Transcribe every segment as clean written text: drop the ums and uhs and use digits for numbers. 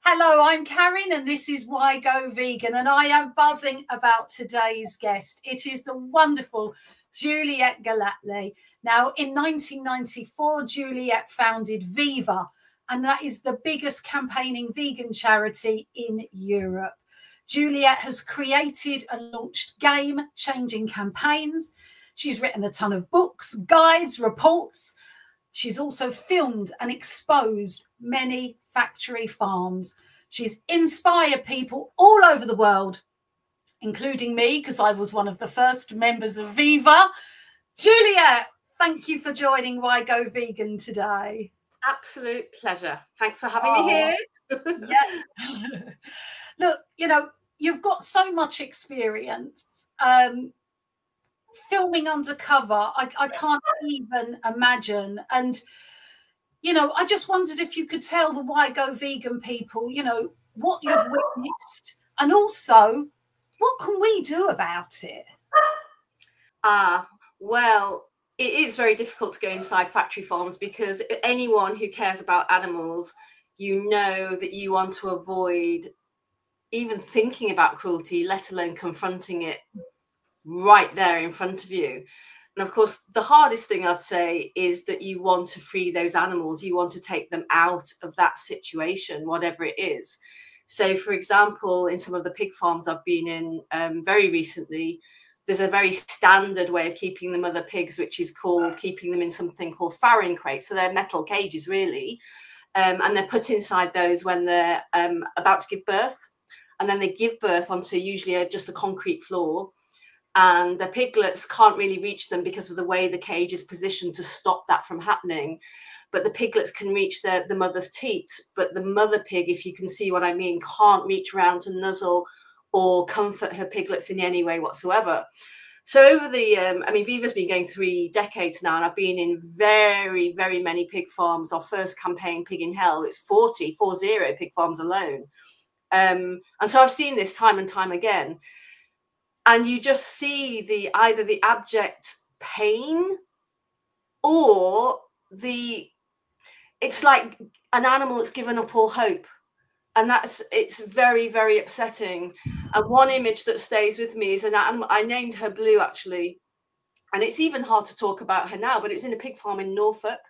Hello, I'm Karin and this is Why Go Vegan, and I am buzzing about today's guest. It is the wonderful Juliet Gallatley. Now, in 1994, Juliet founded Viva, and that is the biggest campaigning vegan charity in Europe. Juliet has created and launched game-changing campaigns. She's written a ton of books, guides, reports. She's also filmed and exposed many factory farms. She's inspired people all over the world, including me, because I was one of the first members of Viva. Juliet, thank you for joining Why Go Vegan today. Absolute pleasure. Thanks for having me here. Yeah. Look, you know, you've got so much experience. Filming undercover, I can't even imagine. And, you know, I just wondered if you could tell the Why Go Vegan people, you know, what you've witnessed and also what can we do about it? Well, it is very difficult to go inside factory farms because anyone who cares about animals, you know that you want to avoid even thinking about cruelty, let alone confronting it right there in front of you. And of course, the hardest thing I'd say is that you want to free those animals. You want to take them out of that situation, whatever it is. So, for example, in some of the pig farms I've been in very recently, there's a very standard way of keeping the mother pigs, which is called keeping them in something called farrowing crates. So they're metal cages, really. And they're put inside those when they're about to give birth. And then they give birth onto usually just a concrete floor. And the piglets can't really reach them because of the way the cage is positioned to stop that from happening. But the piglets can reach the mother's teats. But the mother pig, if you can see what I mean, can't reach around to nuzzle or comfort her piglets in any way whatsoever. So over the, I mean, Viva's been going 3 decades now, and I've been in very, very many pig farms. Our first campaign, Pig in Hell, it's 40 pig farms alone. And so I've seen this time and time again. And you just see either the abject pain or it's like an animal that's given up all hope. And it's very, very upsetting. And one image that stays with me is an animal. I named her Blue, actually. And it's even hard to talk about her now, but it was in a pig farm in Norfolk.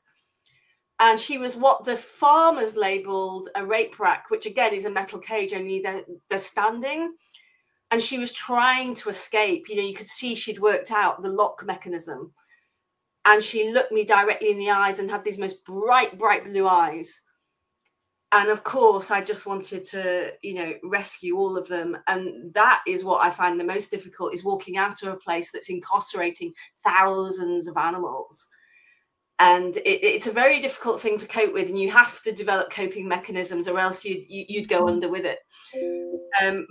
And she was what the farmers labeled a rape rack, which again is a metal cage, only they're standing. And she was trying to escape. You know, you could see she'd worked out the lock mechanism. And she looked me directly in the eyes and had these most bright, bright blue eyes. And of course, I just wanted to, you know, rescue all of them. And that is what I find the most difficult, is walking out of a place that's incarcerating thousands of animals. And it's a very difficult thing to cope with. And you have to develop coping mechanisms, or else you'd go under with it.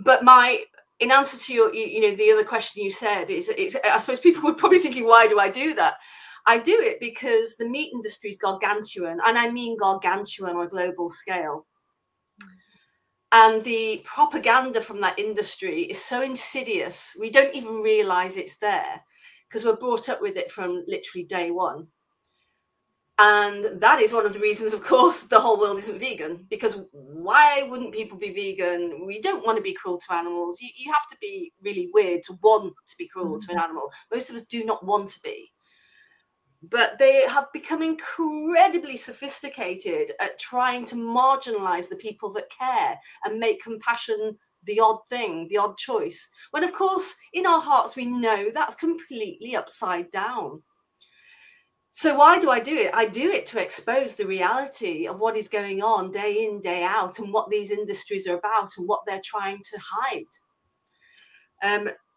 But in answer to your, you know, the other question you said is, I suppose people would probably thinking, why do I do that? I do it because the meat industry is gargantuan, and I mean gargantuan on a global scale. And the propaganda from that industry is so insidious, we don't even realize it's there because we're brought up with it from literally day one. And that is one of the reasons, of course, the whole world isn't vegan, because why wouldn't people be vegan? We don't want to be cruel to animals. You have to be really weird to want to be cruel to an animal. Most of us do not want to be. But they have become incredibly sophisticated at trying to marginalize the people that care and make compassion the odd thing, the odd choice. When, of course, in our hearts, we know that's completely upside down. So why do I do it? I do it to expose the reality of what is going on day in, day out, and what these industries are about and what they're trying to hide.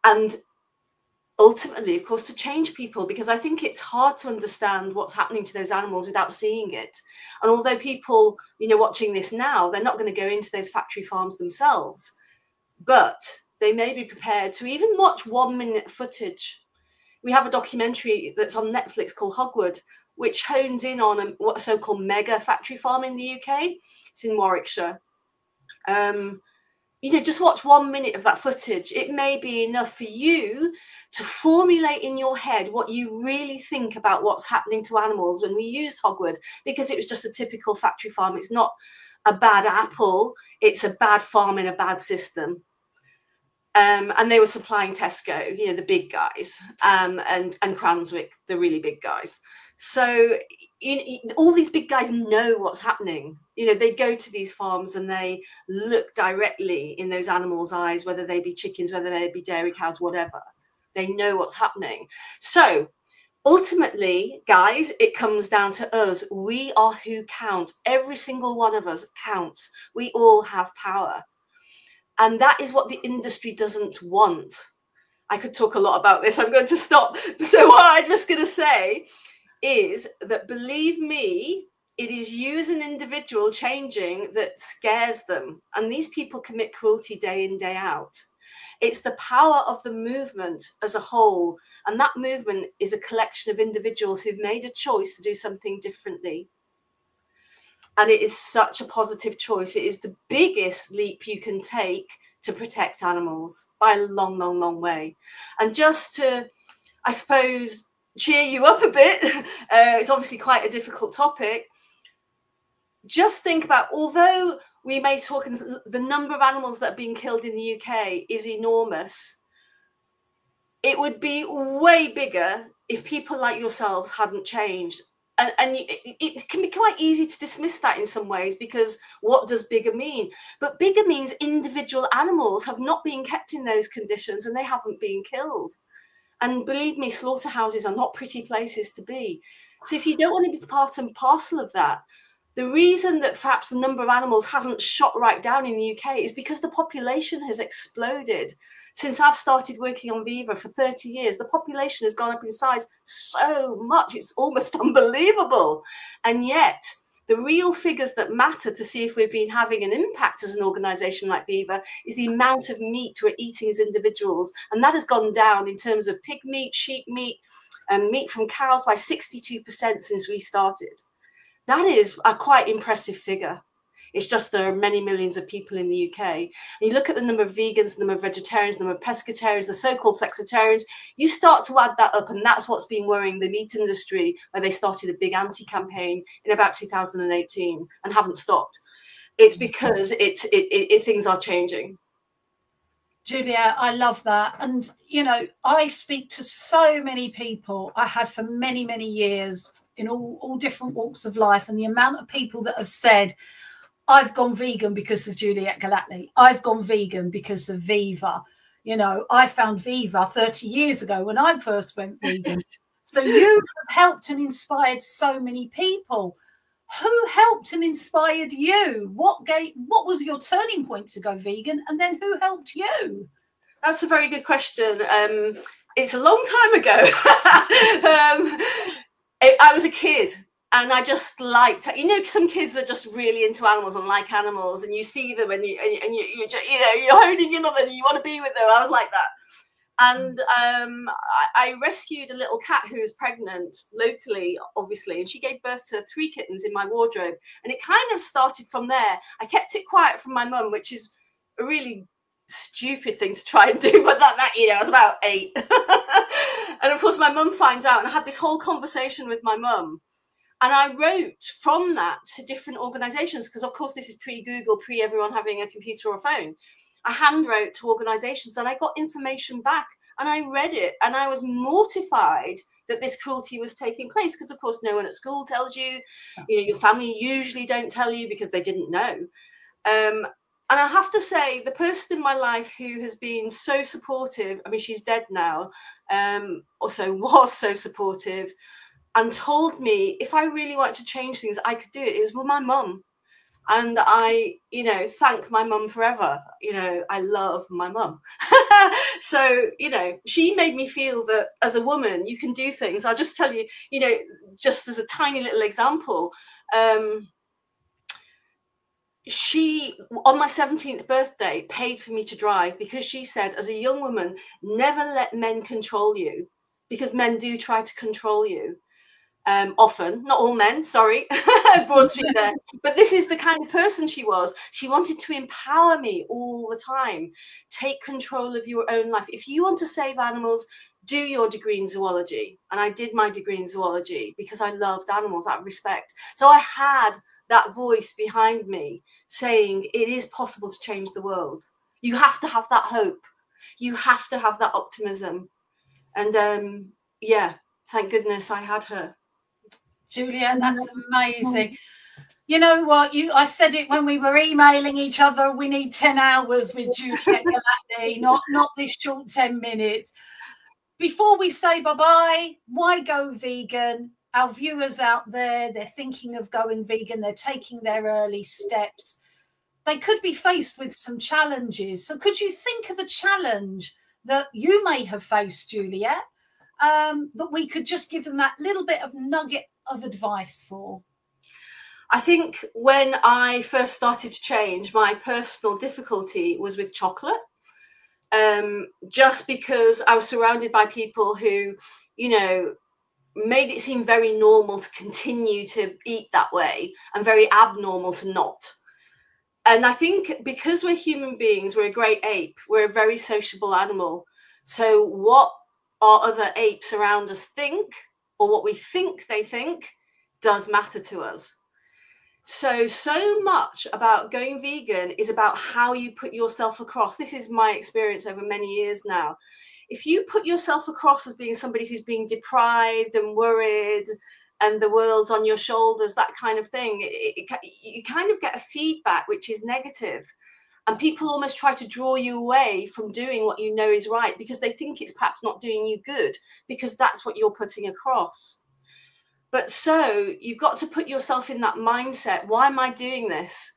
And ultimately, of course, to change people, because I think it's hard to understand what's happening to those animals without seeing it. And although people, you know, watching this now, they're not going to go into those factory farms themselves, but they may be prepared to even watch 1-minute footage. We have a documentary that's on Netflix called Hogwood, which hones in on a so-called mega factory farm in the UK. It's in Warwickshire. You know, just watch 1 minute of that footage. It may be enough for you to formulate in your head what you really think about what's happening to animals. When we used Hogwood, because it was just a typical factory farm, it's not a bad apple, it's a bad farm in a bad system. And they were supplying Tesco, you know, the big guys, and Cranswick, the really big guys. So all these big guys know what's happening. You know, they go to these farms and they look directly in those animals' eyes, whether they be chickens, whether they be dairy cows, whatever. They know what's happening. So ultimately, guys, it comes down to us. We are who count. Every single one of us counts. We all have power. And that is what the industry doesn't want. I could talk a lot about this. I'm going to stop. So what I'm just going to say is that, believe me, it is you as an individual changing that scares them. And these people commit cruelty day in, day out. It's the power of the movement as a whole. And that movement is a collection of individuals who've made a choice to do something differently. And it is such a positive choice. It is the biggest leap you can take to protect animals by a long, long, long way. And just to, I suppose, cheer you up a bit, it's obviously quite a difficult topic. Just think about, although we may talk, the number of animals that are being killed in the UK is enormous. It would be way bigger if people like yourselves hadn't changed. And it can be quite easy to dismiss that in some ways, because what does bigger mean? But bigger means individual animals have not been kept in those conditions and they haven't been killed. And believe me, slaughterhouses are not pretty places to be. So if you don't want to be part and parcel of that, the reason that perhaps the number of animals hasn't shot right down in the UK is because the population has exploded. Since I've started working on Viva for 30 years, the population has gone up in size so much, it's almost unbelievable. And yet, the real figures that matter to see if we've been having an impact as an organisation like Viva is the amount of meat we're eating as individuals. And that has gone down in terms of pig meat, sheep meat, and meat from cows by 62% since we started. That is a quite impressive figure. It's just there are many millions of people in the UK. And you look at the number of vegans, the number of vegetarians, the number of pescatarians, the so-called flexitarians, you start to add that up, and that's what's been worrying the meat industry, where they started a big anti-campaign in about 2018 and haven't stopped. It's because things are changing. Juliet, I love that. And, you know, I speak to so many people. I have for many, many years in all different walks of life. And the amount of people that have said, I've gone vegan because of Juliet Gallatley. I've gone vegan because of Viva. You know, I found Viva 30 years ago when I first went vegan. So you have helped and inspired so many people. Who helped and inspired you? What was your turning point to go vegan? And then who helped you? That's a very good question. It's a long time ago. I was a kid. And I just liked, you know, some kids are just really into animals and like animals, and you see them and you're honing in on them and you want to be with them. I was like that. And I rescued a little cat who was pregnant locally, obviously, and she gave birth to 3 kittens in my wardrobe. And it kind of started from there. I kept it quiet from my mum, which is a really stupid thing to try and do, but that you know, I was about 8. And of course, my mum finds out, and I had this whole conversation with my mum. And I wrote from that to different organisations, because of course this is pre-Google, pre-everyone having a computer or a phone. I hand wrote to organisations and I got information back, and I read it, and I was mortified that this cruelty was taking place, because of course no one at school tells you, you know, your family usually don't tell you because they didn't know. And I have to say, the person in my life who has been so supportive, I mean, she's dead now, also was so supportive, and told me if I really wanted to change things, I could do it. It was with my mum. And I, you know, thank my mum forever. You know, I love my mum. So, you know, she made me feel that as a woman, you can do things. I'll just tell you, you know, just as a tiny little example, she, on my 17th birthday, paid for me to drive, because she said, as a young woman, never let men control you, because men do try to control you. Often, not all men, sorry, broad sweep there, but this is the kind of person she was. She wanted to empower me all the time. Take control of your own life. If you want to save animals, do your degree in zoology. And I did my degree in zoology because I loved animals out of respect. So I had that voice behind me saying it is possible to change the world. You have to have that hope. You have to have that optimism. And yeah, thank goodness I had her. Juliet, that's amazing. You know what? I said it when we were emailing each other. We need 10 hours with Juliet Gallatley, not this short 10 minutes. Before we say bye-bye, why go vegan? Our viewers out there, they're thinking of going vegan. They're taking their early steps. They could be faced with some challenges. So could you think of a challenge that you may have faced, Juliet, that we could just give them that little bit of nugget of advice for? I think when I first started to change, my personal difficulty was with chocolate. Just because I was surrounded by people who, you know, made it seem very normal to continue to eat that way and very abnormal to not. And I think because we're human beings, we're a great ape, we're a very sociable animal. So what our other apes around us think, or what we think they think, does matter to us. So much about going vegan is about how you put yourself across. This is my experience over many years now. If you put yourself across as being somebody who's being deprived and worried and the world's on your shoulders, that kind of thing, you kind of get a feedback which is negative. And people almost try to draw you away from doing what you know is right because they think it's perhaps not doing you good because that's what you're putting across. But so you've got to put yourself in that mindset. Why am I doing this?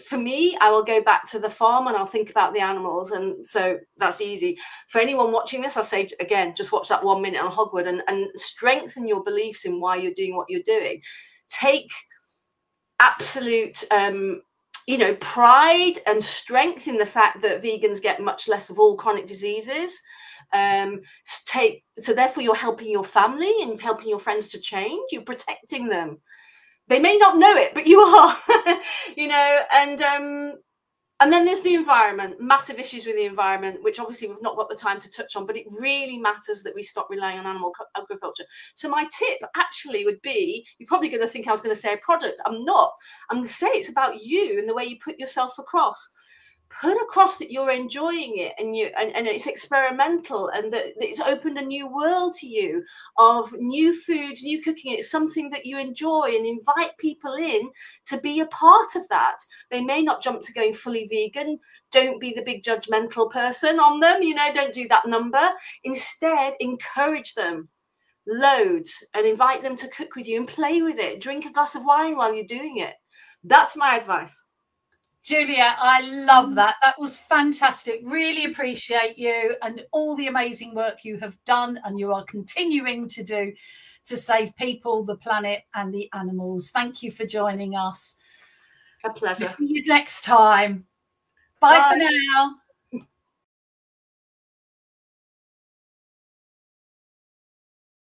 For me, I will go back to the farm and I'll think about the animals. And so that's easy. For anyone watching this, I'll say, again, just watch that 1 minute on Hogwood and strengthen your beliefs in why you're doing what you're doing. Take absolute, you know, pride and strength in the fact that vegans get much less of all chronic diseases. So therefore you're helping your family and helping your friends to change. You're protecting them. They may not know it, but you are. You know, and then there's the environment, massive issues with the environment, which obviously we've not got the time to touch on, but it really matters that we stop relying on animal agriculture. So my tip actually would be, you're probably going to think I was going to say a product. I'm not. I'm going to say it's about you and the way you put yourself across. Put across that you're enjoying it and it's experimental and that it's opened a new world to you of new foods, new cooking. It's something that you enjoy, and invite people in to be a part of that. They may not jump to going fully vegan. Don't be the big judgmental person on them, you know, don't do that number. Instead, encourage them loads and invite them to cook with you and play with it. Drink a glass of wine while you're doing it. That's my advice. Juliet, I love that. That was fantastic. Really appreciate you and all the amazing work you have done and you are continuing to do to save people, the planet and the animals. Thank you for joining us. A pleasure. See you next time. Bye for now.